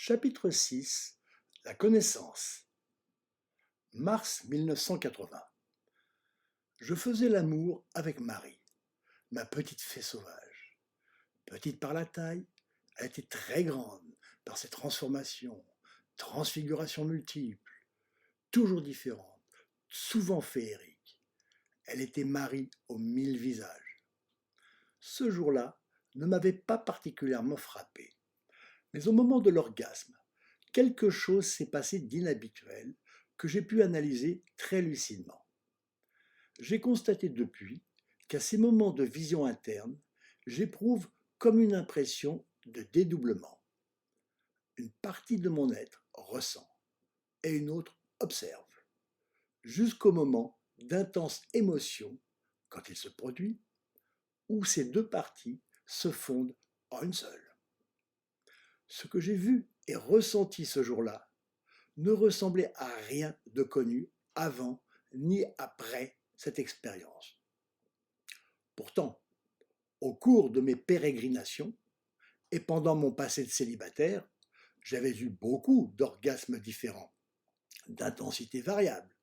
Chapitre 6. La connaissance. Mars 1980. Je faisais l'amour avec Marie, ma petite fée sauvage. Petite par la taille, elle était très grande par ses transformations, transfigurations multiples, toujours différentes, souvent féeriques. Elle était Marie aux 1000 visages. Ce jour-là ne m'avait pas particulièrement frappé, mais au moment de l'orgasme, quelque chose s'est passé d'inhabituel que j'ai pu analyser très lucidement. J'ai constaté depuis qu'à ces moments de vision interne, j'éprouve comme une impression de dédoublement. Une partie de mon être ressent et une autre observe, jusqu'au moment d'intenses émotions, quand il se produit, où ces deux parties se fondent en une seule. Ce que j'ai vu et ressenti ce jour-là ne ressemblait à rien de connu avant ni après cette expérience. Pourtant, au cours de mes pérégrinations et pendant mon passé de célibataire, j'avais eu beaucoup d'orgasmes différents, d'intensité variable,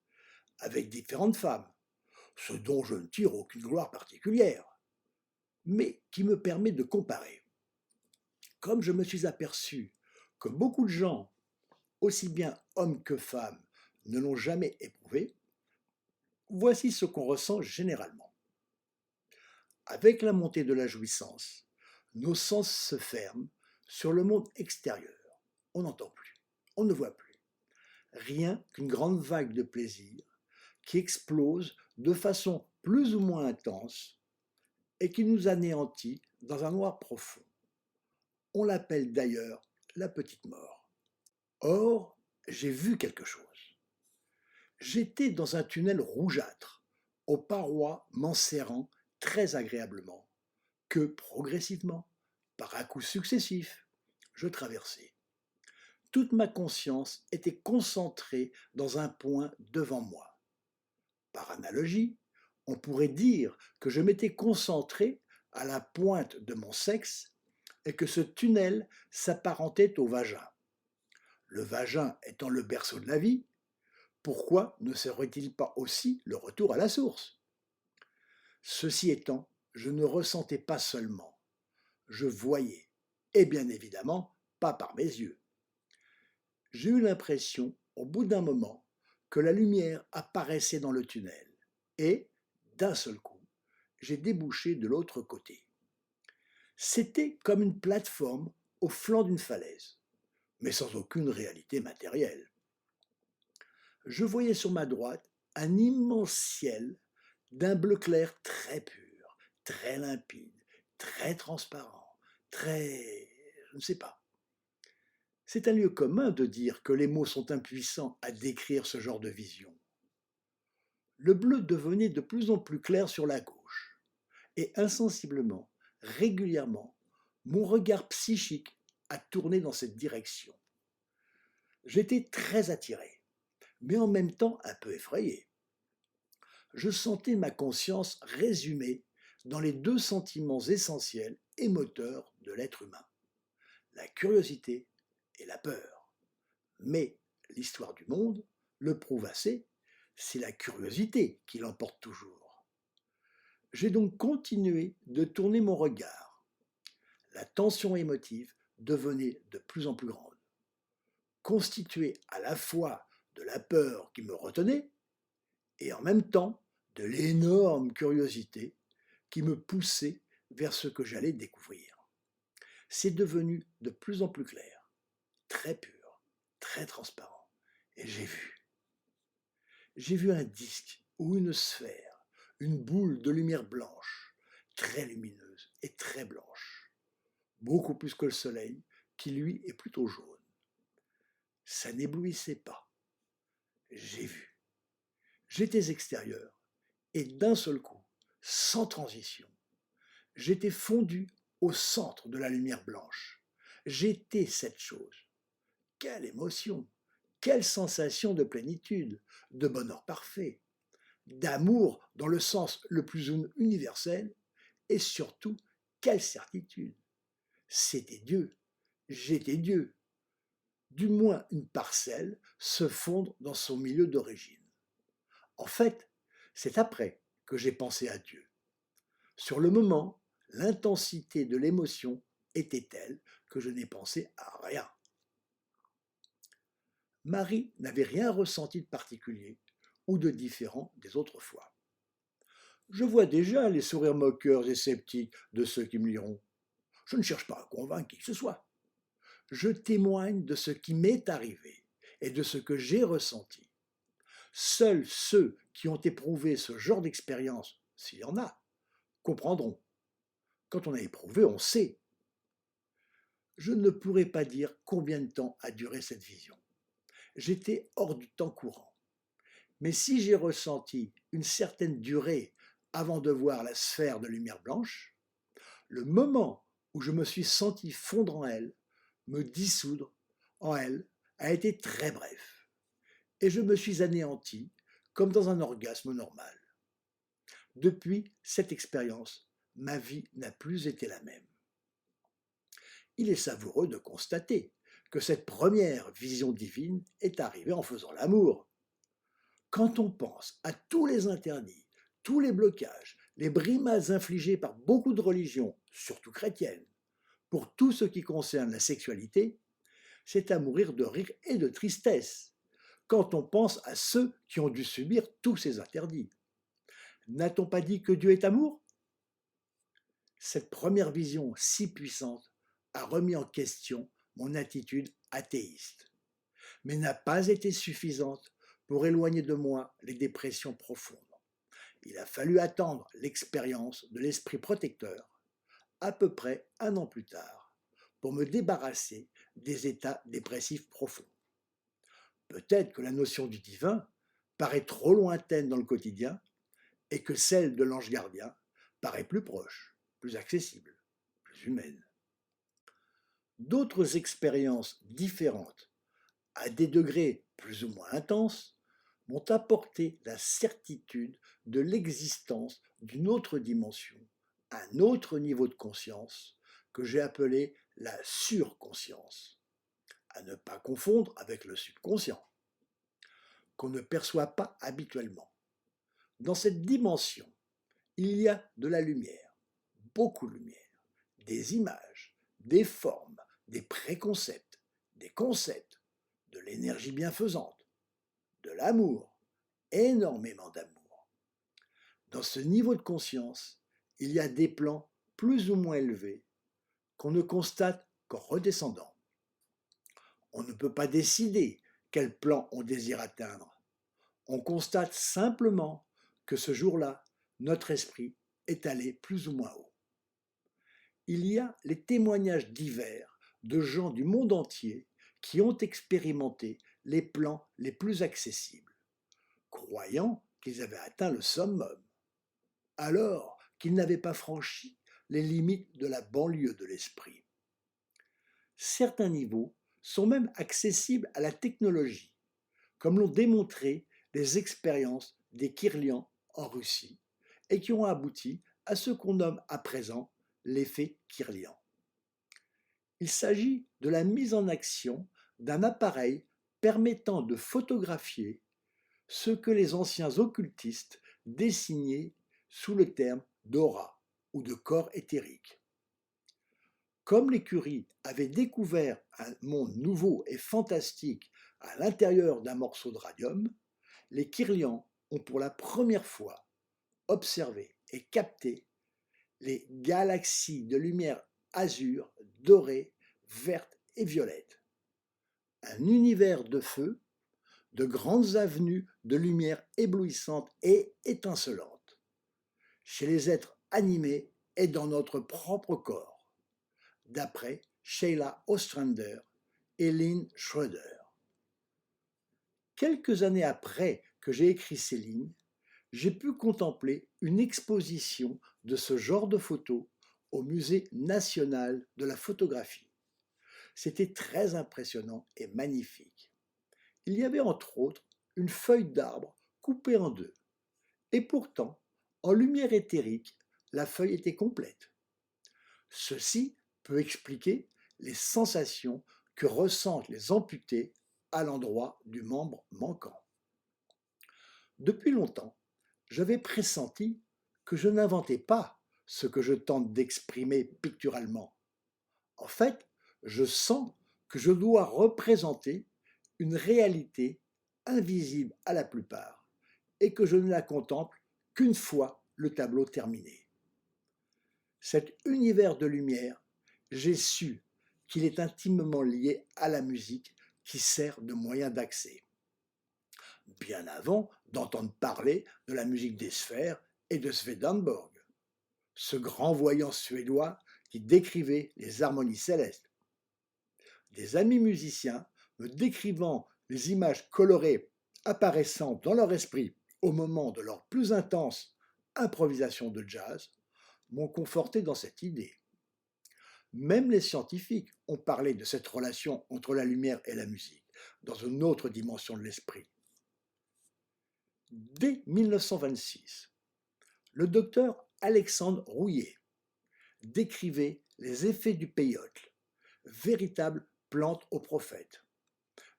avec différentes femmes, ce dont je ne tire aucune gloire particulière, mais qui me permet de comparer. Comme je me suis aperçu que beaucoup de gens, aussi bien hommes que femmes, ne l'ont jamais éprouvé, voici ce qu'on ressent généralement. Avec la montée de la jouissance, nos sens se ferment sur le monde extérieur. On n'entend plus, on ne voit plus. Rien qu'une grande vague de plaisir qui explose de façon plus ou moins intense et qui nous anéantit dans un noir profond. On l'appelle d'ailleurs la petite mort. Or, j'ai vu quelque chose. J'étais dans un tunnel rougeâtre, aux parois m'enserrant très agréablement, que progressivement, par à-coups successifs, je traversais. Toute ma conscience était concentrée dans un point devant moi. Par analogie, on pourrait dire que je m'étais concentré à la pointe de mon sexe et que ce tunnel s'apparentait au vagin. Le vagin étant le berceau de la vie, pourquoi ne serait-il pas aussi le retour à la source? Ceci étant, je ne ressentais pas seulement, je voyais, et bien évidemment, pas par mes yeux. J'ai eu l'impression, au bout d'un moment, que la lumière apparaissait dans le tunnel, et, d'un seul coup, j'ai débouché de l'autre côté. C'était comme une plateforme au flanc d'une falaise, mais sans aucune réalité matérielle. Je voyais sur ma droite un immense ciel d'un bleu clair très pur, très limpide, très transparent, très... je ne sais pas. C'est un lieu commun de dire que les mots sont impuissants à décrire ce genre de vision. Le bleu devenait de plus en plus clair sur la gauche, et insensiblement, régulièrement, mon regard psychique a tourné dans cette direction. J'étais très attiré, mais en même temps un peu effrayé. Je sentais ma conscience résumée dans les deux sentiments essentiels et moteurs de l'être humain, la curiosité et la peur. Mais l'histoire du monde le prouve assez, c'est la curiosité qui l'emporte toujours. J'ai donc continué de tourner mon regard. La tension émotive devenait de plus en plus grande, constituée à la fois de la peur qui me retenait et en même temps de l'énorme curiosité qui me poussait vers ce que j'allais découvrir. C'est devenu de plus en plus clair, très pur, très transparent, et j'ai vu. J'ai vu un disque ou une sphère, une boule de lumière blanche, très lumineuse et très blanche, beaucoup plus que le soleil, qui lui est plutôt jaune. Ça n'éblouissait pas. J'ai vu. J'étais extérieur, et d'un seul coup, sans transition, j'étais fondu au centre de la lumière blanche. J'étais cette chose. Quelle émotion! Quelle sensation de plénitude, de bonheur parfait, d'amour dans le sens le plus universel, et surtout, quelle certitude! C'était Dieu, j'étais Dieu. du moins une parcelle, se fondre dans son milieu d'origine. En fait, c'est après que j'ai pensé à Dieu. Sur le moment, l'intensité de l'émotion était telle que je n'ai pensé à rien. Marie n'avait rien ressenti de particulier ou de différent des autres fois. Je vois déjà les sourires moqueurs et sceptiques de ceux qui me liront. Je ne cherche pas à convaincre qui que ce soit. Je témoigne de ce qui m'est arrivé et de ce que j'ai ressenti. Seuls ceux qui ont éprouvé ce genre d'expérience, s'il y en a, comprendront. Quand on a éprouvé, on sait. Je ne pourrais pas dire combien de temps a duré cette vision. J'étais hors du temps courant. Mais si j'ai ressenti une certaine durée avant de voir la sphère de lumière blanche, le moment où je me suis senti fondre en elle, me dissoudre en elle, a été très bref. Et je me suis anéanti comme dans un orgasme normal. Depuis cette expérience, ma vie n'a plus été la même. Il est savoureux de constater que cette première vision divine est arrivée en faisant l'amour. Quand on pense à tous les interdits, tous les blocages, les brimades infligées par beaucoup de religions, surtout chrétiennes, pour tout ce qui concerne la sexualité, c'est à mourir de rire et de tristesse quand on pense à ceux qui ont dû subir tous ces interdits. N'a-t-on pas dit que Dieu est amour? Cette première vision si puissante a remis en question mon attitude athéiste, mais n'a pas été suffisante pour éloigner de moi les dépressions profondes. Il a fallu attendre l'expérience de l'esprit protecteur, à peu près un an plus tard, pour me débarrasser des états dépressifs profonds. Peut-être que la notion du divin paraît trop lointaine dans le quotidien et que celle de l'ange gardien paraît plus proche, plus accessible, plus humaine. D'autres expériences différentes, à des degrés plus ou moins intenses, m'ont apporté la certitude de l'existence d'une autre dimension, un autre niveau de conscience que j'ai appelé la surconscience, à ne pas confondre avec le subconscient, qu'on ne perçoit pas habituellement. Dans cette dimension, il y a de la lumière, beaucoup de lumière, des images, des formes, des préconcepts, des concepts, de l'énergie bienfaisante, de l'amour, énormément d'amour. Dans ce niveau de conscience, il y a des plans plus ou moins élevés qu'on ne constate qu'en redescendant. On ne peut pas décider quel plan on désire atteindre. On constate simplement que ce jour-là, notre esprit est allé plus ou moins haut. Il y a les témoignages divers de gens du monde entier qui ont expérimenté les plans les plus accessibles, croyant qu'ils avaient atteint le summum, alors qu'ils n'avaient pas franchi les limites de la banlieue de l'esprit. Certains niveaux sont même accessibles à la technologie, comme l'ont démontré les expériences des Kirlians en Russie, et qui ont abouti à ce qu'on nomme à présent l'effet Kirlian. Il s'agit de la mise en action d'un appareil permettant de photographier ce que les anciens occultistes désignaient sous le terme d'aura ou de corps éthérique. Comme les Curie avaient découvert un monde nouveau et fantastique à l'intérieur d'un morceau de radium, les Kirlians ont pour la première fois observé et capté les galaxies de lumière azur, dorée, verte et violette. Un univers de feu, de grandes avenues de lumière éblouissante et étincelante, chez les êtres animés et dans notre propre corps, d'après Sheila Ostrander et Lynn Schroeder. Quelques années après que j'ai écrit ces lignes, j'ai pu contempler une exposition de ce genre de photos au Musée national de la photographie. C'était très impressionnant et magnifique. Il y avait entre autres une feuille d'arbre coupée en deux. Et pourtant, en lumière éthérique, la feuille était complète. Ceci peut expliquer les sensations que ressentent les amputés à l'endroit du membre manquant. Depuis longtemps, j'avais pressenti que je n'inventais pas ce que je tente d'exprimer picturalement. En fait, je sens que je dois représenter une réalité invisible à la plupart et que je ne la contemple qu'une fois le tableau terminé. Cet univers de lumière, j'ai su qu'il est intimement lié à la musique qui sert de moyen d'accès, bien avant d'entendre parler de la musique des sphères et de Swedenborg, ce grand voyant suédois qui décrivait les harmonies célestes. Des amis musiciens me décrivant les images colorées apparaissant dans leur esprit au moment de leur plus intense improvisation de jazz m'ont conforté dans cette idée. Même les scientifiques ont parlé de cette relation entre la lumière et la musique, dans une autre dimension de l'esprit. Dès 1926, le docteur Alexandre Rouillet décrivait les effets du peyote, véritable plante au prophète,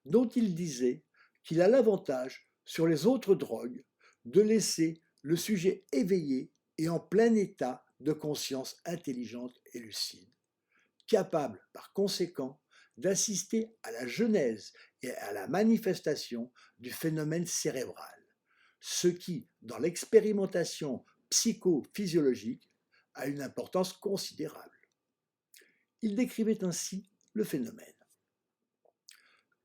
dont il disait qu'il a l'avantage sur les autres drogues de laisser le sujet éveillé et en plein état de conscience intelligente et lucide, capable par conséquent d'assister à la genèse et à la manifestation du phénomène cérébral, ce qui, dans l'expérimentation psychophysiologique, a une importance considérable. Il décrivait ainsi le phénomène.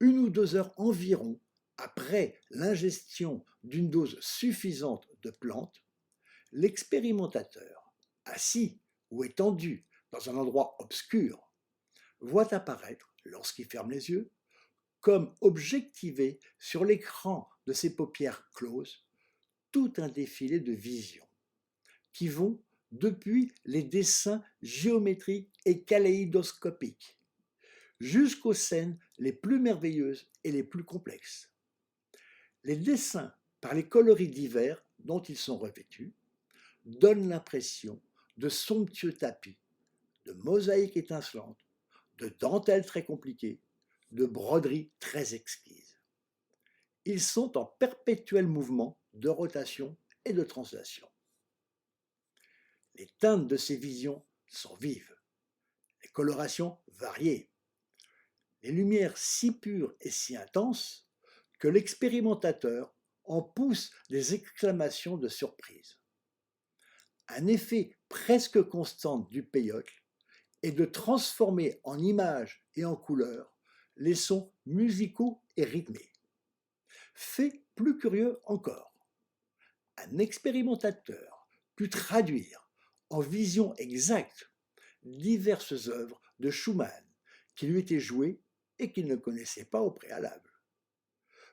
1 ou 2 heures environ après l'ingestion d'une dose suffisante de plantes, l'expérimentateur, assis ou étendu dans un endroit obscur, voit apparaître, lorsqu'il ferme les yeux, comme objectivé sur l'écran de ses paupières closes, tout un défilé de visions qui vont depuis les dessins géométriques et kaléidoscopiques jusqu'aux scènes les plus merveilleuses et les plus complexes. Les dessins, par les coloris divers dont ils sont revêtus, donnent l'impression de somptueux tapis, de mosaïques étincelantes, de dentelles très compliquées, de broderies très exquises. Ils sont en perpétuel mouvement de rotation et de translation. Les teintes de ces visions sont vives, les colorations variées, les lumières si pures et si intenses que l'expérimentateur en pousse des exclamations de surprise. Un effet presque constant du peyote est de transformer en images et en couleurs les sons musicaux et rythmés. Fait plus curieux encore, un expérimentateur put traduire en vision exacte diverses œuvres de Schumann qui lui étaient jouées et qu'il ne connaissait pas au préalable.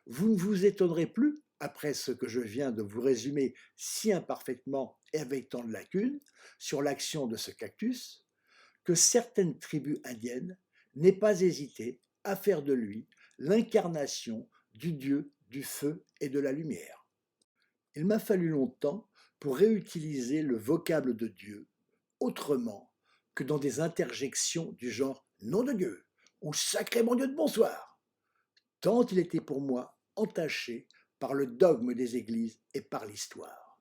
Vous ne vous étonnerez plus, après ce que je viens de vous résumer si imparfaitement et avec tant de lacunes sur l'action de ce cactus, que certaines tribus indiennes n'aient pas hésité à faire de lui l'incarnation du dieu du feu et de la lumière. Il m'a fallu longtemps pour réutiliser le vocable de Dieu autrement que dans des interjections du genre nom de Dieu ou sacré mon Dieu de bonsoir, tant il était pour moi entaché par le dogme des églises et par l'histoire.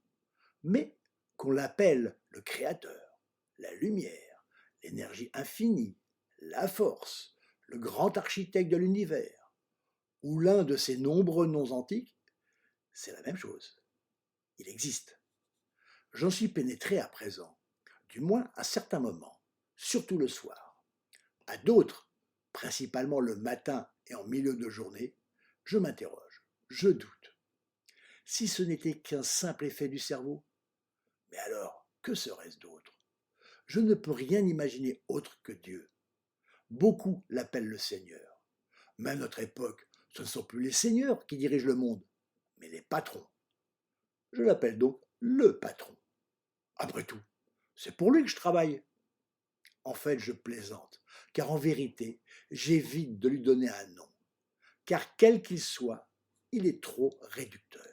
Mais qu'on l'appelle le Créateur, la lumière, l'énergie infinie, la force, le grand architecte de l'univers, ou l'un de ces nombreux noms antiques, c'est la même chose. Il existe. J'en suis pénétré à présent, du moins à certains moments, surtout le soir. À d'autres, principalement le matin et en milieu de journée, je m'interroge, je doute. Si ce n'était qu'un simple effet du cerveau, mais alors, que serait-ce d'autre? Je ne peux rien imaginer autre que Dieu. Beaucoup l'appellent le Seigneur. Mais à notre époque, ce ne sont plus les seigneurs qui dirigent le monde, mais les patrons. Je l'appelle donc le patron. Après tout, c'est pour lui que je travaille. En fait, je plaisante, car en vérité, j'évite de lui donner un nom, car quel qu'il soit, il est trop réducteur.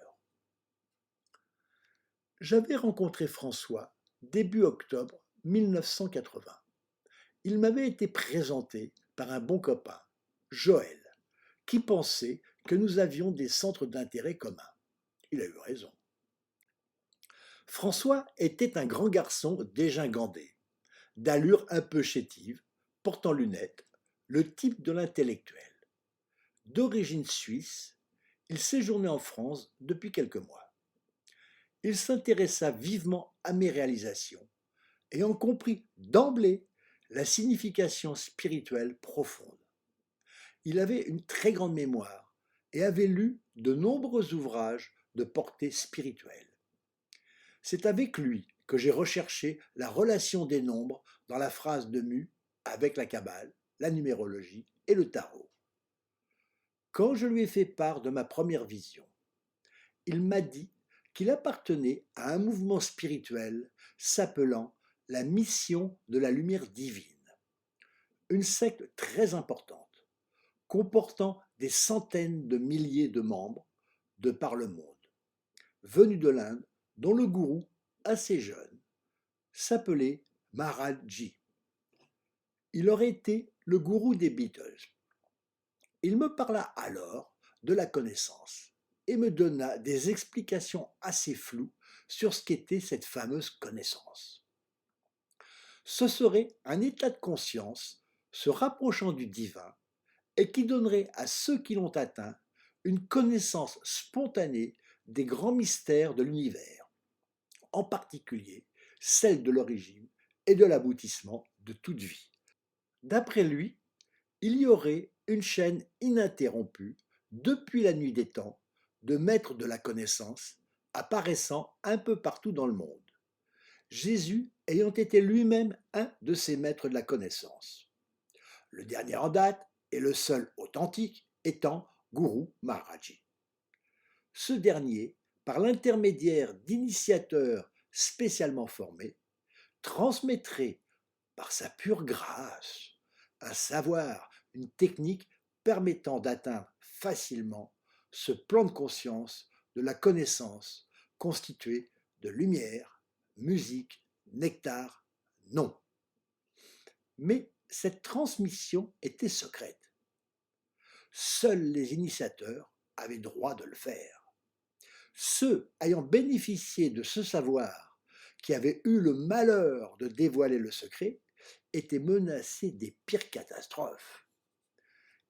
J'avais rencontré François début octobre 1980. Il m'avait été présenté par un bon copain, Joël, qui pensait que nous avions des centres d'intérêt communs. Il a eu raison. François était un grand garçon dégingandé, d'allure un peu chétive, portant lunettes, le type de l'intellectuel. D'origine suisse, il séjournait en France depuis quelques mois. Il s'intéressa vivement à mes réalisations, ayant compris d'emblée la signification spirituelle profonde. Il avait une très grande mémoire et avait lu de nombreux ouvrages de portée spirituelle. C'est avec lui que j'ai recherché la relation des nombres dans la phrase de Mu avec la Kabbale, la numérologie et le tarot. Quand je lui ai fait part de ma première vision, il m'a dit qu'il appartenait à un mouvement spirituel s'appelant la Mission de la Lumière Divine, une secte très importante, comportant des centaines de milliers de membres de par le monde, venus de l'Inde, dont le gourou, assez jeune, s'appelait Maharaji. Il aurait été le gourou des Beatles. Il me parla alors de la connaissance et me donna des explications assez floues sur ce qu'était cette fameuse connaissance. Ce serait un état de conscience se rapprochant du divin et qui donnerait à ceux qui l'ont atteint une connaissance spontanée des grands mystères de l'univers, en particulier celle de l'origine et de l'aboutissement de toute vie. D'après lui, il y aurait une chaîne ininterrompue, depuis la nuit des temps, de maîtres de la connaissance apparaissant un peu partout dans le monde, Jésus ayant été lui-même un de ces maîtres de la connaissance. Le dernier en date et le seul authentique étant Guru Maharaji. Ce dernier, par l'intermédiaire d'initiateurs spécialement formés, transmettrait par sa pure grâce un savoir, une technique permettant d'atteindre facilement ce plan de conscience de la connaissance constitué de lumière, musique, nectar, non. Mais cette transmission était secrète. Seuls les initiateurs avaient droit de le faire. Ceux ayant bénéficié de ce savoir, qui avaient eu le malheur de dévoiler le secret, étaient menacés des pires catastrophes.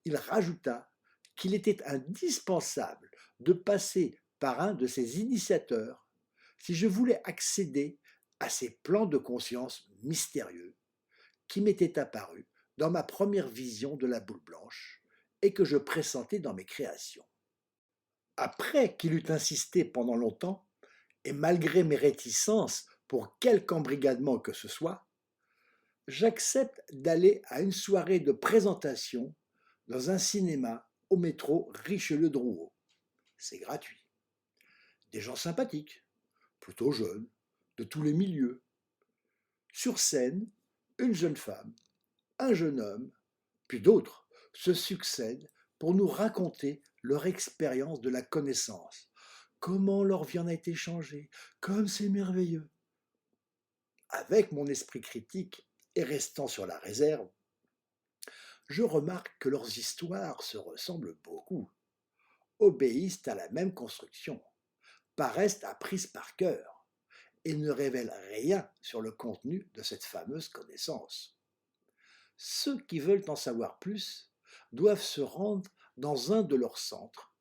Il rajouta qu'il était indispensable de passer par un de ces initiateurs si je voulais accéder à ces plans de conscience mystérieux qui m'étaient apparus dans ma première vision de la boule blanche et que je pressentais dans mes créations. Après qu'il eut insisté pendant longtemps, et malgré mes réticences pour quelque embrigadement que ce soit, j'accepte d'aller à une soirée de présentation dans un cinéma au métro Richelieu-Drouot. C'est gratuit. Des gens sympathiques, plutôt jeunes, de tous les milieux. Sur scène, une jeune femme, un jeune homme, puis d'autres se succèdent pour nous raconter leur expérience de la connaissance. Comment leur vie en a été changée, comme c'est merveilleux. Avec mon esprit critique et restant sur la réserve, je remarque que leurs histoires se ressemblent beaucoup, obéissent à la même construction, paraissent apprises par cœur et ne révèlent rien sur le contenu de cette fameuse connaissance. Ceux qui veulent en savoir plus doivent se rendre dans un de leurs centres,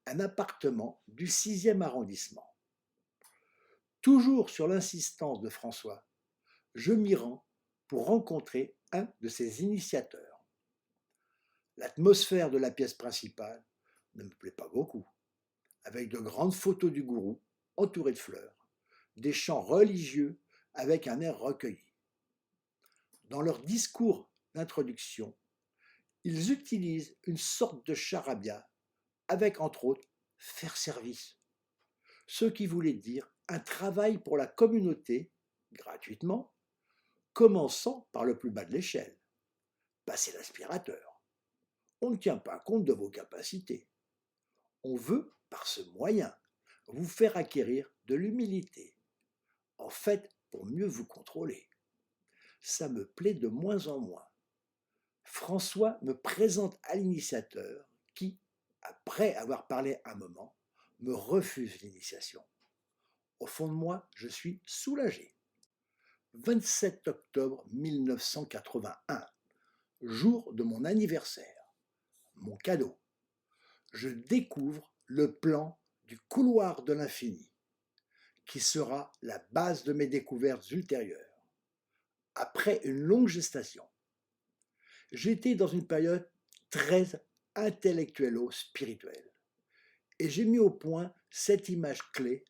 un appartement du 6e arrondissement. Toujours sur l'insistance de François, je m'y rends pour rencontrer un de ses initiateurs. L'atmosphère de la pièce principale ne me plaît pas beaucoup, avec de grandes photos du gourou entourées de fleurs, des chants religieux avec un air recueilli. Dans leur discours d'introduction, ils utilisent une sorte de charabia avec entre autres faire service, ce qui voulait dire un travail pour la communauté gratuitement, commençant par le plus bas de l'échelle, passer l'aspirateur. On ne tient pas compte de vos capacités. On veut, par ce moyen, vous faire acquérir de l'humilité, en fait pour mieux vous contrôler. Ça me plaît de moins en moins. François me présente à l'initiateur qui, après avoir parlé un moment, me refuse l'initiation. Au fond de moi, je suis soulagé. 27 octobre 1981, jour de mon anniversaire. Mon cadeau. Je découvre le plan du couloir de l'infini, qui sera la base de mes découvertes ultérieures. Après une longue gestation, j'étais dans une période très intellectuello-spirituelle et j'ai mis au point cette image clé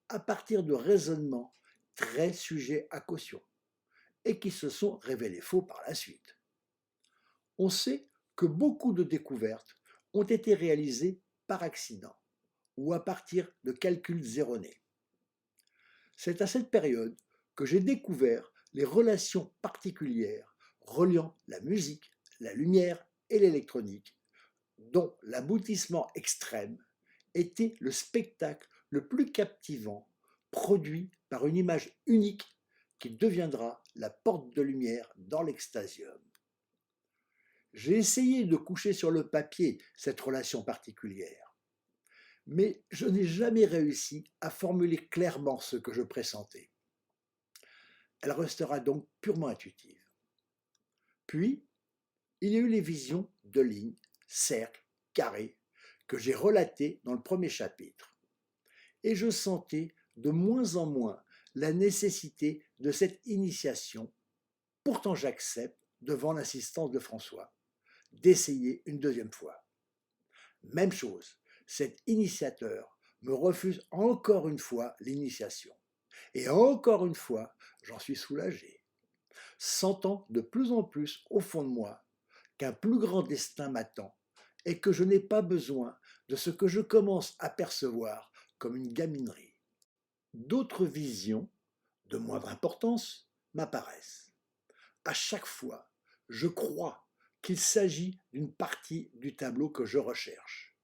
à partir de raisonnements très sujets à caution et qui se sont révélés faux par la suite. On sait que beaucoup de découvertes ont été réalisées par accident ou à partir de calculs erronés. C'est à cette période que j'ai découvert les relations particulières reliant la musique, la lumière et l'électronique, dont l'aboutissement extrême était le spectacle le plus captivant produit par une image unique qui deviendra la porte de lumière dans l'extasium. J'ai essayé de coucher sur le papier cette relation particulière, mais je n'ai jamais réussi à formuler clairement ce que je pressentais. Elle restera donc purement intuitive. Puis, il y a eu les visions de lignes, cercles, carrés, que j'ai relatées dans le premier chapitre. Et je sentais de moins en moins la nécessité de cette initiation. Pourtant, j'accepte, devant l'insistance de François, d'essayer une deuxième fois. Même chose, cet initiateur me refuse encore une fois l'initiation. Et encore une fois, j'en suis soulagé, sentant de plus en plus au fond de moi qu'un plus grand destin m'attend et que je n'ai pas besoin de ce que je commence à percevoir comme une gaminerie. D'autres visions, de moindre importance, m'apparaissent. À chaque fois, je crois qu'il s'agit d'une partie du tableau que je recherche.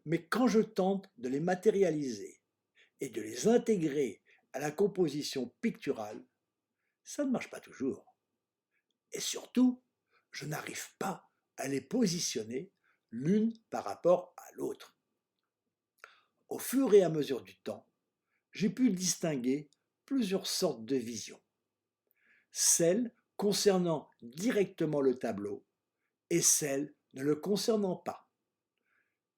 Mais quand je tente de les matérialiser et de les intégrer à la composition picturale, ça ne marche pas toujours. Et surtout, je n'arrive pas à les positionner l'une par rapport à l'autre. Au fur et à mesure du temps, j'ai pu distinguer plusieurs sortes de visions. Celles concernant directement le tableau et celles ne le concernant pas.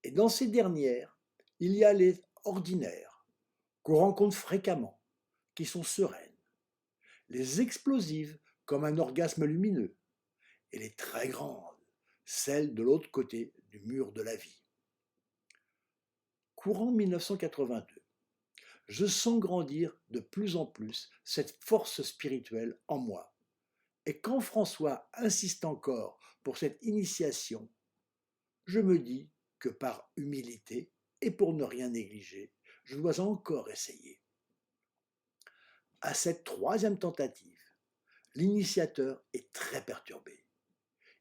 Et dans ces dernières, il y a les ordinaires, qu'on rencontre fréquemment, qui sont sereines, les explosives comme un orgasme lumineux, et les très grandes, celles de l'autre côté du mur de la vie. Courant 1982, je sens grandir de plus en plus cette force spirituelle en moi. Et quand François insiste encore pour cette initiation, je me dis que par humilité et pour ne rien négliger, je dois encore essayer. À cette troisième tentative, l'initiateur est très perturbé.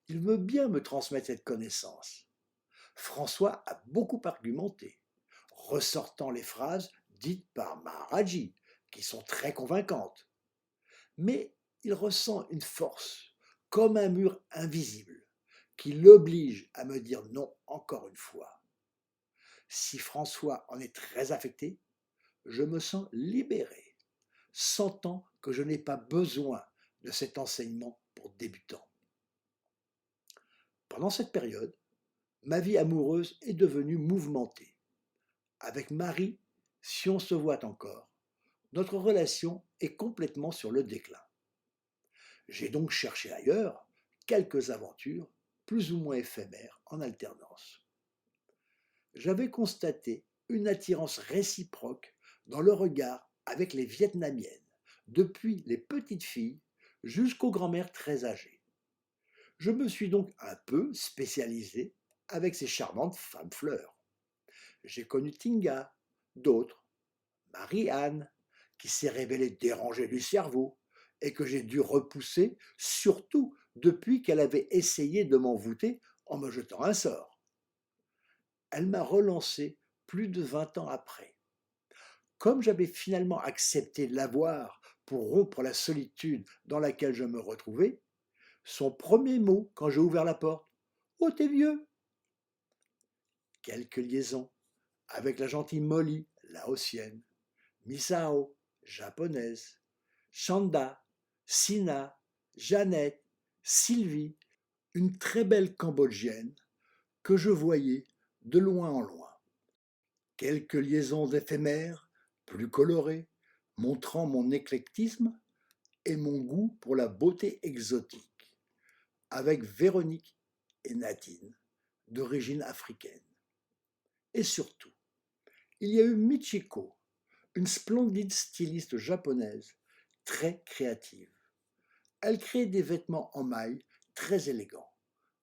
Il veut bien me transmettre cette connaissance. François a beaucoup argumenté, ressortant les phrases dites par Maharaji, qui sont très convaincantes. Mais il ressent une force, comme un mur invisible, qui l'oblige à me dire non encore une fois. Si François en est très affecté, je me sens libéré, sentant que je n'ai pas besoin de cet enseignement pour débutants. Pendant cette période, ma vie amoureuse est devenue mouvementée. Avec Marie, si on se voit encore, notre relation est complètement sur le déclin. J'ai donc cherché ailleurs quelques aventures plus ou moins éphémères en alternance. J'avais constaté une attirance réciproque dans le regard avec les Vietnamiennes, depuis les petites filles jusqu'aux grand-mères très âgées. Je me suis donc un peu spécialisé avec ces charmantes femmes fleurs. J'ai connu Tinga, d'autres, Marie-Anne, qui s'est révélée dérangée du cerveau et que j'ai dû repousser, surtout depuis qu'elle avait essayé de m'envoûter en me jetant un sort. Elle m'a relancé plus de 20 ans après. Comme j'avais finalement accepté de la voir pour rompre la solitude dans laquelle je me retrouvais, Son premier mot quand j'ai ouvert la porte: «Oh, t'es vieux!» Quelques liaisons avec la gentille Molly, laotienne, Misao, japonaise, Chanda, Sina, Jeannette, Sylvie, une très belle cambodgienne que je voyais de loin en loin. Quelques liaisons éphémères, plus colorées, montrant mon éclectisme et mon goût pour la beauté exotique, avec Véronique et Nadine, d'origine africaine. Et surtout, il y a eu Michiko, une splendide styliste japonaise, très créative. Elle crée des vêtements en maille très élégants,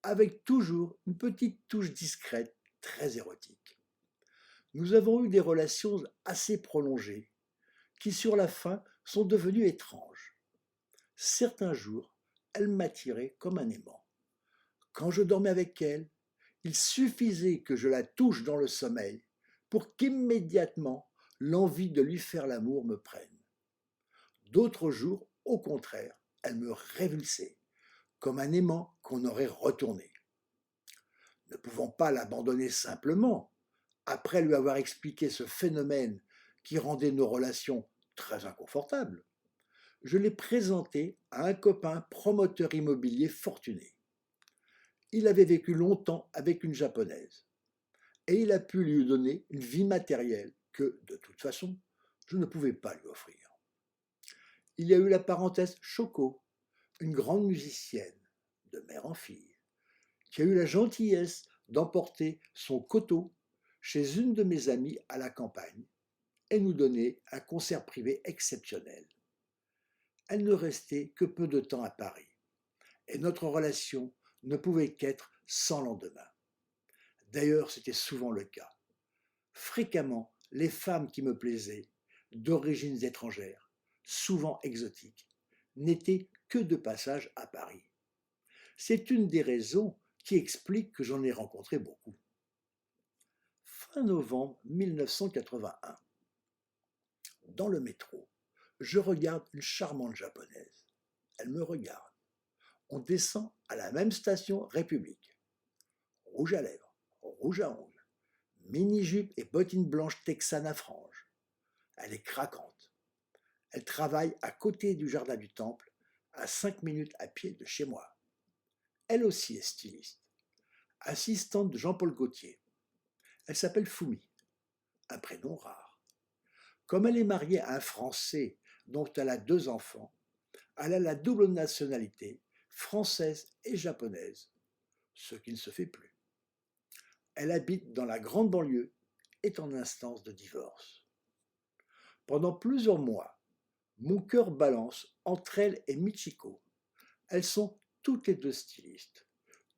avec toujours une petite touche discrète, très érotique. Nous avons eu des relations assez prolongées, qui sur la fin sont devenues étranges. Certains jours, elle m'attirait comme un aimant. Quand je dormais avec elle, il suffisait que je la touche dans le sommeil pour qu'immédiatement l'envie de lui faire l'amour me prenne. D'autres jours, au contraire, elle me révulsait, comme un aimant qu'on aurait retourné. Ne pouvant pas l'abandonner simplement, après lui avoir expliqué ce phénomène qui rendait nos relations très inconfortables, je l'ai présenté à un copain promoteur immobilier fortuné. Il avait vécu longtemps avec une japonaise et il a pu lui donner une vie matérielle que, de toute façon, je ne pouvais pas lui offrir. Il y a eu la parenthèse Choco, une grande musicienne, de mère en fille, qui a eu la gentillesse d'emporter son koto chez une de mes amies à la campagne et nous donner un concert privé exceptionnel. Elle ne restait que peu de temps à Paris et notre relation ne pouvait qu'être sans lendemain. D'ailleurs, c'était souvent le cas. Fréquemment, les femmes qui me plaisaient, d'origines étrangères, souvent exotiques, n'étaient que de passage à Paris. C'est une des raisons qui explique que j'en ai rencontré beaucoup. Fin novembre 1981. Dans le métro, je regarde une charmante japonaise. Elle me regarde. On descend à la même station République. Rouge à lèvres, rouge à ongles, mini-jupe et bottines blanches texanes à franges. Elle est craquante. Elle travaille à côté du jardin du Temple, à 5 minutes à pied de chez moi. Elle aussi est styliste, assistante de Jean-Paul Gaultier. Elle s'appelle Fumi, un prénom rare. Comme elle est mariée à un Français dont elle a 2 enfants, elle a la double nationalité, française et japonaise, ce qui ne se fait plus. Elle habite dans la grande banlieue et est en instance de divorce. Pendant plusieurs mois, mon cœur balance entre elle et Michiko. Elles sont toutes les deux stylistes.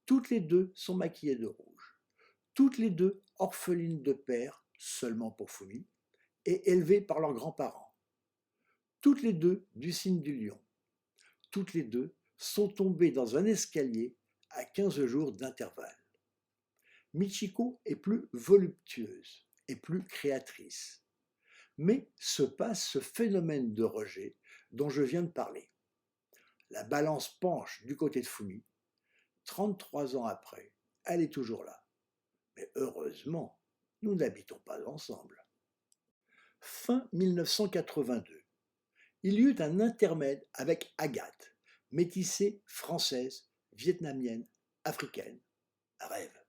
Toutes les deux sont maquillées de rouge. Toutes les deux orphelines de père, seulement pour Fumi, et élevées par leurs grands-parents. Toutes les deux du signe du lion. Toutes les deux sont tombées dans un escalier à 15 jours d'intervalle. Michiko est plus voluptueuse et plus créatrice. Mais se passe ce phénomène de rejet dont je viens de parler. La balance penche du côté de Fumi. 33 ans après, elle est toujours là. Mais heureusement, nous n'habitons pas ensemble. Fin 1982. Il y eut un intermède avec Agathe, métissée française, vietnamienne, africaine. Un rêve.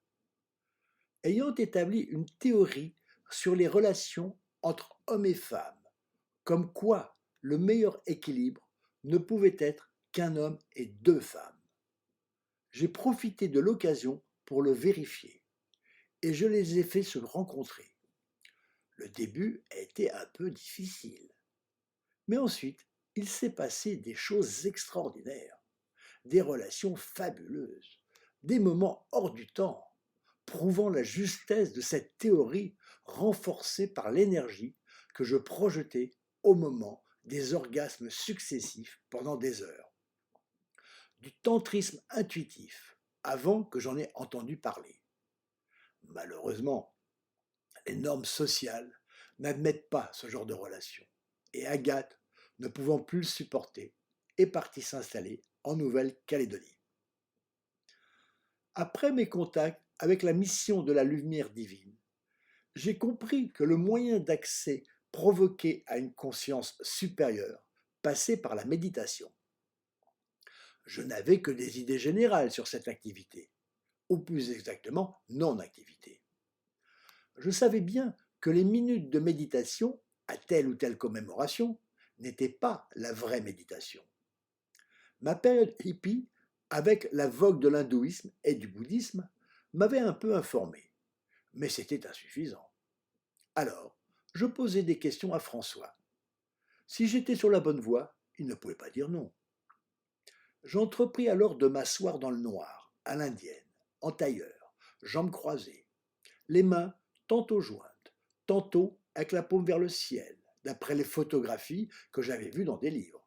Ayant établi une théorie sur les relations entre hommes et femmes, comme quoi le meilleur équilibre ne pouvait être qu'un homme et 2 femmes. J'ai profité de l'occasion pour le vérifier et je les ai fait se rencontrer. Le début a été un peu difficile, mais ensuite il s'est passé des choses extraordinaires, des relations fabuleuses, des moments hors du temps, prouvant la justesse de cette théorie renforcée par l'énergie que je projetais au moment des orgasmes successifs pendant des heures. Du tantrisme intuitif, avant que j'en ai entendu parler. Malheureusement, les normes sociales n'admettent pas ce genre de relation, et Agathe, ne pouvant plus le supporter, est partie s'installer en Nouvelle-Calédonie. Après mes contacts avec la mission de la lumière divine, j'ai compris que le moyen d'accès provoqué à une conscience supérieure passait par la méditation. Je n'avais que des idées générales sur cette activité, ou plus exactement non-activité. Je savais bien que les minutes de méditation, à telle ou telle commémoration, n'étaient pas la vraie méditation. Ma période hippie, avec la vogue de l'hindouisme et du bouddhisme, m'avait un peu informé, mais c'était insuffisant. Alors, je posais des questions à François. Si j'étais sur la bonne voie, il ne pouvait pas dire non. J'entrepris alors de m'asseoir dans le noir, à l'indienne, en tailleur, jambes croisées, les mains tantôt jointes, tantôt avec la paume vers le ciel, d'après les photographies que j'avais vues dans des livres.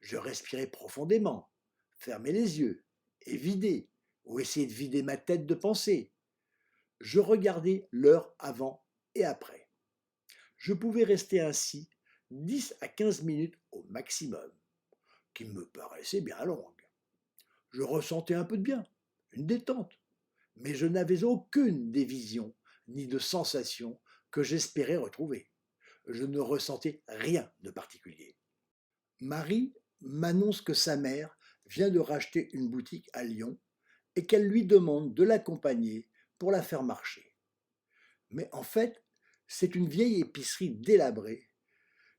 Je respirais profondément, fermais les yeux et vidais, ou essayais de vider ma tête de pensée. Je regardais l'heure avant et après. Je pouvais rester ainsi 10 à 15 minutes au maximum, qui me paraissait bien longue. Je ressentais un peu de bien, une détente, mais je n'avais aucune des visions ni de sensations que j'espérais retrouver. Je ne ressentais rien de particulier. Marie m'annonce que sa mère vient de racheter une boutique à Lyon et qu'elle lui demande de l'accompagner pour la faire marcher. Mais en fait, c'est une vieille épicerie délabrée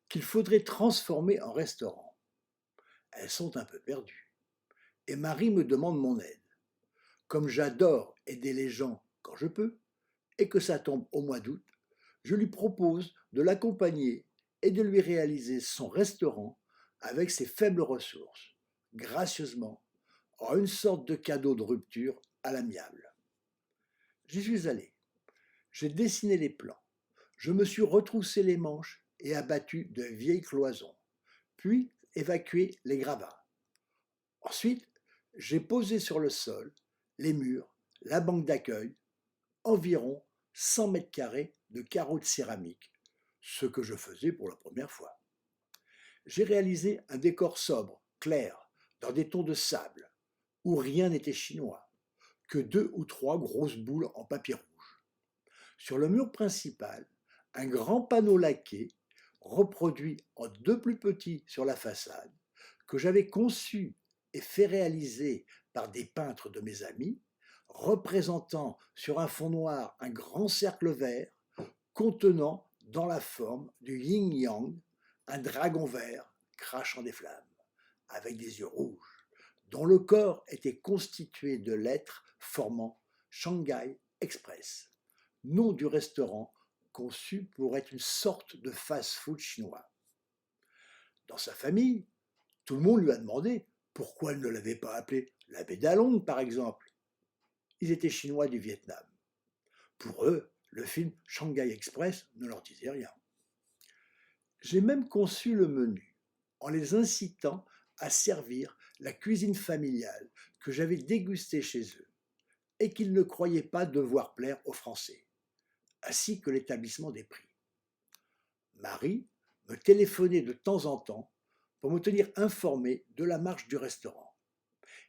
qu'il faudrait transformer en restaurant. Elles sont un peu perdues. Et Marie me demande mon aide. Comme j'adore aider les gens quand je peux, et que ça tombe au mois d'août, je lui propose de l'accompagner et de lui réaliser son restaurant avec ses faibles ressources, gracieusement, en une sorte de cadeau de rupture à l'amiable. J'y suis allé. J'ai dessiné les plans. Je me suis retroussé les manches et abattu de vieilles cloisons, puis évacué les gravats. Ensuite, j'ai posé sur le sol les murs, la banque d'accueil, environ 100 mètres carrés de carreaux de céramique, ce que je faisais pour la première fois. J'ai réalisé un décor sobre, clair, dans des tons de sable, où rien n'était chinois, que 2 ou 3 grosses boules en papier rouge. Sur le mur principal, un grand panneau laqué, reproduit en 2 plus petits sur la façade, que j'avais conçu et fait réaliser par des peintres de mes amis, représentant sur un fond noir un grand cercle vert contenant dans la forme du yin-yang un dragon vert crachant des flammes, avec des yeux rouges, dont le corps était constitué de lettres formant Shanghai Express, nom du restaurant conçu pour être une sorte de fast-food chinois. Dans sa famille, tout le monde lui a demandé pourquoi elle ne l'avait pas appelé l'abbé Dalong, par exemple. Ils étaient chinois du Vietnam. Pour eux, le film Shanghai Express ne leur disait rien. J'ai même conçu le menu en les incitant à servir la cuisine familiale que j'avais dégustée chez eux et qu'ils ne croyaient pas devoir plaire aux Français, ainsi que l'établissement des prix. Marie me téléphonait de temps en temps pour me tenir informé de la marche du restaurant.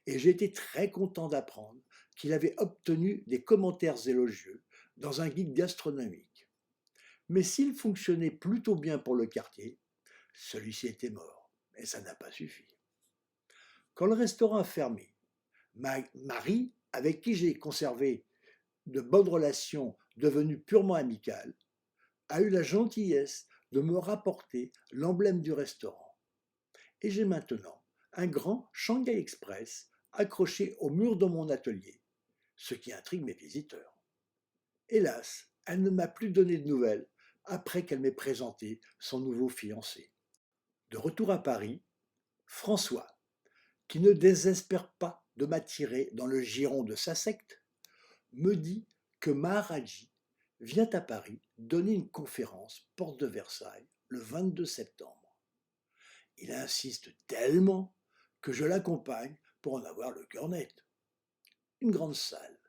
Et j'étais très content d'apprendre qu'il avait obtenu des commentaires élogieux dans un guide gastronomique. Mais s'il fonctionnait plutôt bien pour le quartier, celui-ci était mort, et ça n'a pas suffi. Quand le restaurant a fermé, Marie, avec qui j'ai conservé de bonnes relations devenues purement amicales, a eu la gentillesse de me rapporter l'emblème du restaurant. Et j'ai maintenant un grand Shanghai Express accroché au mur de mon atelier, ce qui intrigue mes visiteurs. Hélas, elle ne m'a plus donné de nouvelles après qu'elle m'ait présenté son nouveau fiancé. De retour à Paris, François, qui ne désespère pas de m'attirer dans le giron de sa secte, me dit que Maharaji vient à Paris donner une conférence porte de Versailles le 22 septembre. Il insiste tellement que je l'accompagne pour en avoir le cœur net. Une grande salle,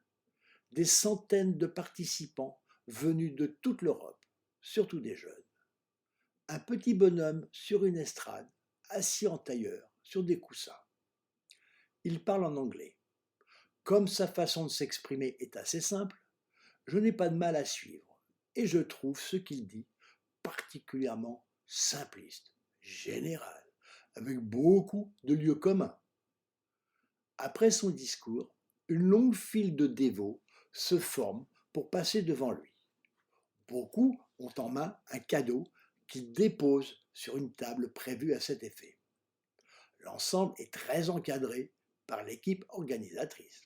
des centaines de participants venus de toute l'Europe, surtout des jeunes. Un petit bonhomme sur une estrade, assis en tailleur, sur des coussins. Il parle en anglais. Comme sa façon de s'exprimer est assez simple, je n'ai pas de mal à suivre et je trouve ce qu'il dit particulièrement simpliste, général, avec beaucoup de lieux communs. Après son discours, une longue file de dévots se forme pour passer devant lui. Beaucoup ont en main un cadeau qu'ils déposent sur une table prévue à cet effet. L'ensemble est très encadré par l'équipe organisatrice.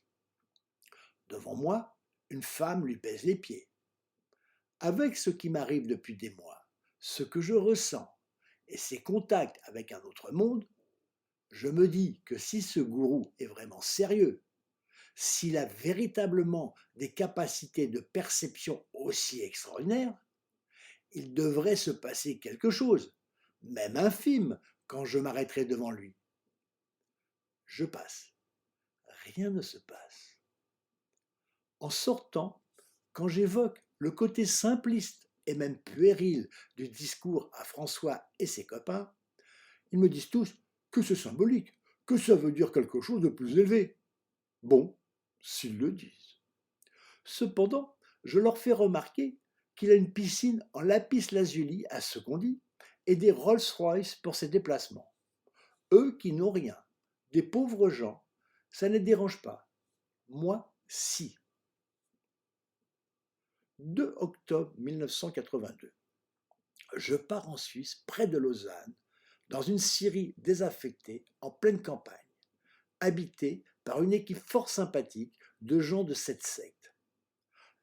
Devant moi, une femme lui pèse les pieds. Avec ce qui m'arrive depuis des mois, ce que je ressens et ses contacts avec un autre monde, je me dis que si ce gourou est vraiment sérieux, s'il a véritablement des capacités de perception aussi extraordinaires, il devrait se passer quelque chose, même infime, quand je m'arrêterai devant lui. Je passe. Rien ne se passe. En sortant, quand j'évoque le côté simpliste et même puéril du discours à François et ses copains, ils me disent tous que c'est symbolique, que ça veut dire quelque chose de plus élevé. Bon, s'ils le disent. Cependant, je leur fais remarquer qu'il a une piscine en lapis-lazuli à ce qu'on dit et des Rolls-Royce pour ses déplacements. Eux qui n'ont rien, des pauvres gens, ça ne les dérange pas. Moi, si. 2 octobre 1982. Je pars en Suisse, près de Lausanne, dans une Syrie désaffectée, en pleine campagne, habitée par une équipe fort sympathique de gens de cette secte.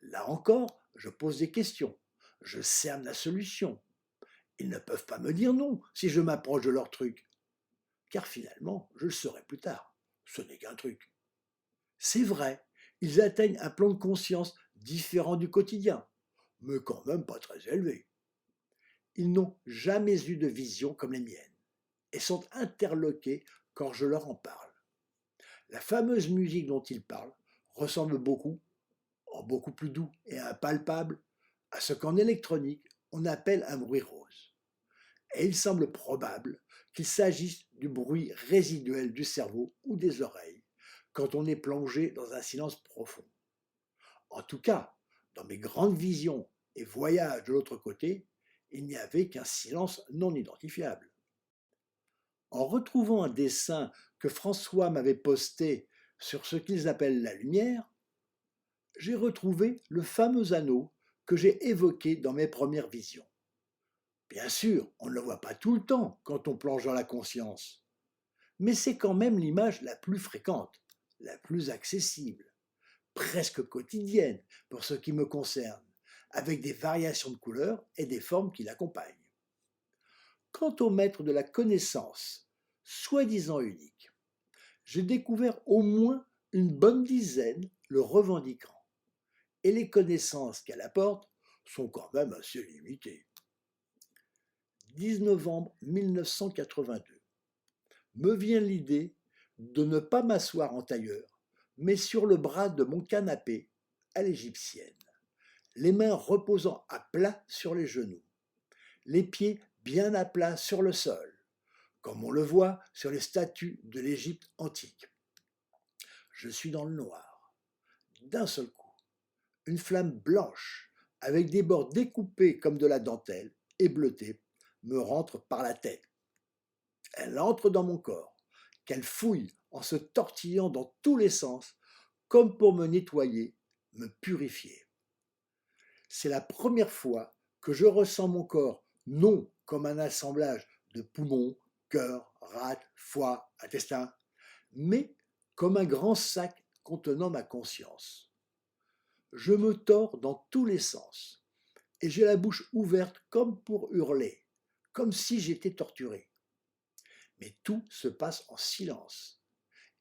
Là encore, je pose des questions, je cerne la solution. Ils ne peuvent pas me dire non si je m'approche de leur truc. Car finalement, je le saurai plus tard, ce n'est qu'un truc. C'est vrai, ils atteignent un plan de conscience différent du quotidien, mais quand même pas très élevé. Ils n'ont jamais eu de vision comme les miennes et sont interloqués quand je leur en parle. La fameuse musique dont ils parlent ressemble beaucoup, en beaucoup plus doux et impalpable, à ce qu'en électronique on appelle un bruit rose. Et il semble probable qu'il s'agisse du bruit résiduel du cerveau ou des oreilles quand on est plongé dans un silence profond. En tout cas, dans mes grandes visions et voyages de l'autre côté, il n'y avait qu'un silence non identifiable. En retrouvant un dessin que François m'avait posté sur ce qu'ils appellent la lumière, j'ai retrouvé le fameux anneau que j'ai évoqué dans mes premières visions. Bien sûr, on ne le voit pas tout le temps quand on plonge dans la conscience, mais c'est quand même l'image la plus fréquente, la plus accessible, presque quotidienne pour ce qui me concerne, avec des variations de couleurs et des formes qui l'accompagnent. Quant au maître de la connaissance, soi-disant unique, j'ai découvert au moins une bonne dizaine le revendiquant, et les connaissances qu'elle apporte sont quand même assez limitées. 10 novembre 1982. Me vient l'idée de ne pas m'asseoir en tailleur, mais sur le bras de mon canapé à l'égyptienne, les mains reposant à plat sur les genoux, les pieds bien à plat sur le sol, comme on le voit sur les statues de l'Égypte antique. Je suis dans le noir. D'un seul coup, une flamme blanche, avec des bords découpés comme de la dentelle et bleutée, me rentre par la tête. Elle entre dans mon corps, qu'elle fouille en se tortillant dans tous les sens, comme pour me nettoyer, me purifier. C'est la première fois que je ressens mon corps non comme un assemblage de poumons, cœur, rate, foie, intestin, mais comme un grand sac contenant ma conscience. Je me tords dans tous les sens, et j'ai la bouche ouverte comme pour hurler, comme si j'étais torturé. Mais tout se passe en silence,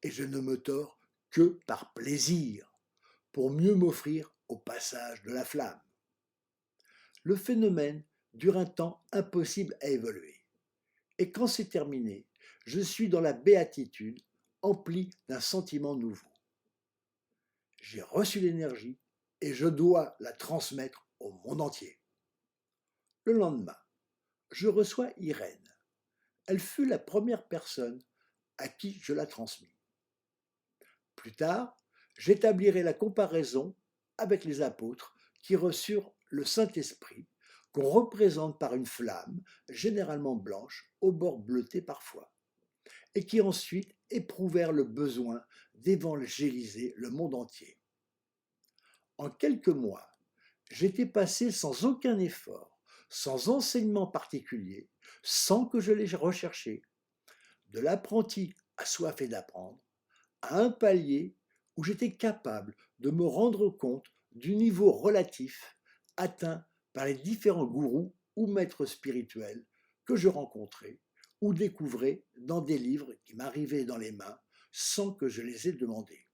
et je ne me tords que par plaisir, pour mieux m'offrir au passage de la flamme. Le phénomène dure un temps impossible à évoluer, et quand c'est terminé, je suis dans la béatitude, empli d'un sentiment nouveau. J'ai reçu l'énergie, et je dois la transmettre au monde entier. Le lendemain, je reçois Irène. Elle fut la première personne à qui je la transmis. Plus tard, j'établirai la comparaison avec les apôtres qui reçurent le Saint-Esprit, qu'on représente par une flamme, généralement blanche, au bord bleuté parfois, et qui ensuite éprouvèrent le besoin d'évangéliser le monde entier. En quelques mois, j'étais passé sans aucun effort, sans enseignement particulier, sans que je l'aie recherché, de l'apprenti assoiffé d'apprendre, à un palier où j'étais capable de me rendre compte du niveau relatif atteint par les différents gourous ou maîtres spirituels que je rencontrais ou découvrais dans des livres qui m'arrivaient dans les mains sans que je les ai demandés.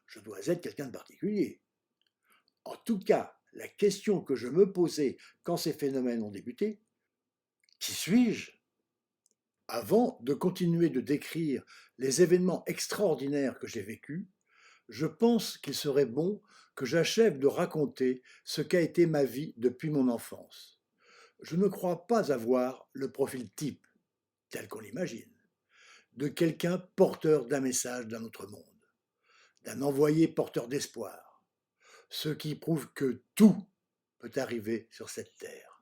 Je dois être quelqu'un de particulier. En tout cas, la question que je me posais quand ces phénomènes ont débuté, qui suis-je? Avant de continuer de décrire les événements extraordinaires que j'ai vécus, je pense qu'il serait bon que j'achève de raconter ce qu'a été ma vie depuis mon enfance. Je ne crois pas avoir le profil type, tel qu'on l'imagine, de quelqu'un porteur d'un message d'un autre monde, d'un envoyé porteur d'espoir, ce qui prouve que tout peut arriver sur cette terre.